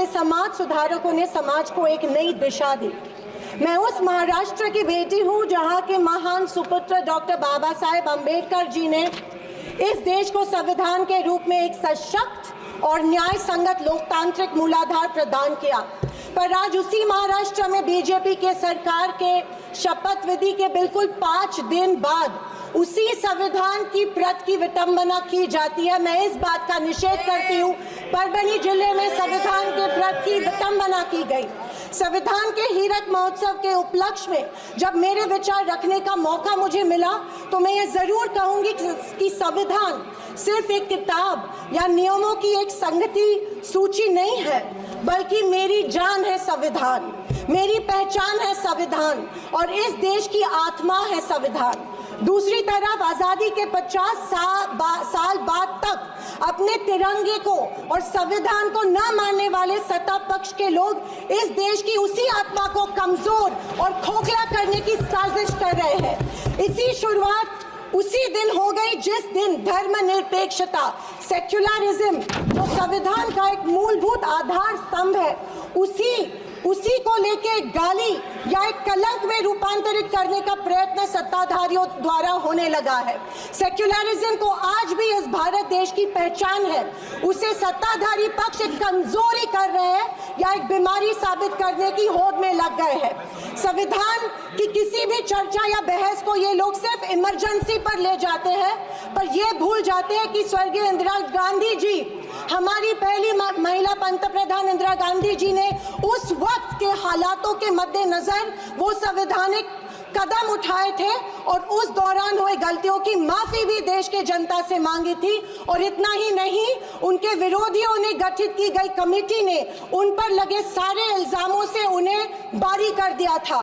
जैसे समाज सुधारकों ने समाज को एक नई दिशा दी। मैं उस महाराष्ट्र की बेटी हूँ जहाँ के महान सुपुत्र डॉक्टर बाबा साहेब अम्बेडकर जी ने इस देश को संविधान के रूप में एक सशक्त और न्याय संगत लोकतांत्रिक मूलाधार प्रदान किया। पर आज उसी महाराष्ट्र में बीजेपी के सरकार के शपथ विधि के बिल्कुल 5 दिन बाद उसी संविधान की प्रत की विटंबना की जाती है। मैं इस बात का निषेध करती हूँ। परभणी जिले में संविधान के प्रत की विटंबना की गई। संविधान के हीरक महोत्सव के उपलक्ष्य में जब मेरे विचार रखने का मौका मुझे मिला तो मैं ये जरूर कहूंगी कि संविधान सिर्फ एक किताब या नियमों की एक संगति सूची नहीं है, बल्कि मेरी जान है संविधान, मेरी पहचान है संविधान और इस देश की आत्मा है संविधान। दूसरी तरफ आज़ादी के 50 साल बाद तक अपने तिरंगे को और संविधान को न मानने वाले सत्ता पक्ष के लोग इस देश की उसी आत्मा को कमजोर और खोखला करने की साजिश कर रहे हैं। इसी शुरुआत उसी दिन हो गई जिस दिन धर्मनिरपेक्षता, सेक्युलरिज्म, जो संविधान का एक मूलभूत आधार स्तंभ है, उसी को लेके गाली या एक कलंक में रूपांतरित करने का प्रयत्न सत्ताधारियों द्वारा होने लगा है। सेक्युलरिज्म को आज भी इस भारत देश की पहचान है, उसे सत्ताधारी पक्ष एक कमजोरी कर रहे हैं या एक बीमारी साबित करने की होड़ में लग गए हैं। संविधान की किसी भी चर्चा या बहस को ये लोग सिर्फ इमरजेंसी पर ले जाते हैं, पर ये भूल जाते हैं कि स्वर्गीय इंदिरा गांधी जी, हमारी पहली महिला पंतप्रधान इंदिरा गांधी जी ने उस वक्त के हालातों के मद्देनजर वो संवैधानिक कदम उठाए थे और उस दौरान हुए गलतियों की माफी भी देश के जनता से मांगी थी। और इतना ही नहीं, उनके विरोधियों ने गठित की गई कमेटी ने उन पर लगे सारे इल्जामों से उन्हें बारी कर दिया था।